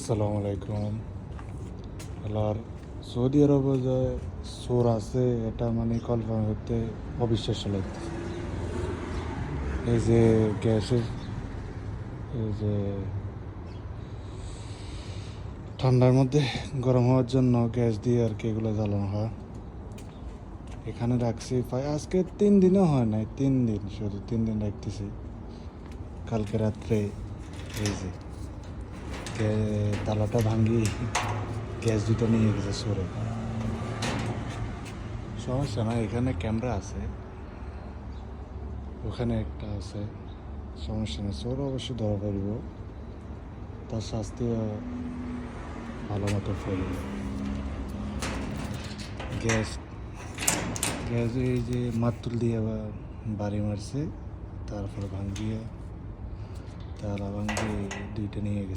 আসসালামু আলাইকুম। আর সৌদি আরবে যে চোর আছে এটা মানে কনফার্ম হতে অবিশ্বাস্য লাগতেছে। এই যে গ্যাসের এই যে ঠান্ডার মধ্যে গরম হওয়ার জন্য গ্যাস দিয়ে আর কি এগুলো জ্বালানো হয়। এখানে রাখছি প্রায় আজকে 3 দিনও হয় নাই, 3 দিন, শুধু 3 দিন রাখতেছি। কালকে রাত্রে এই যে তালাটা ভাঙ্গি গ্যাস দুটো নিয়ে গেছে সরে। সমস্যা না, এখানে ক্যামেরা আছে, ওখানে একটা আছে, সমস্যা নেই। চোর অবশ্যই ধরা পড়ব, তার শাস্তিও ভালো মতো পড়ব। গ্যাস গ্যাস এই যে মাতুল দিয়ে বাড়ি মারছে, তারপর ভাঙ্গিয়ে তালা ভাঙ্গিয়ে দুইটা নিয়ে গেছে।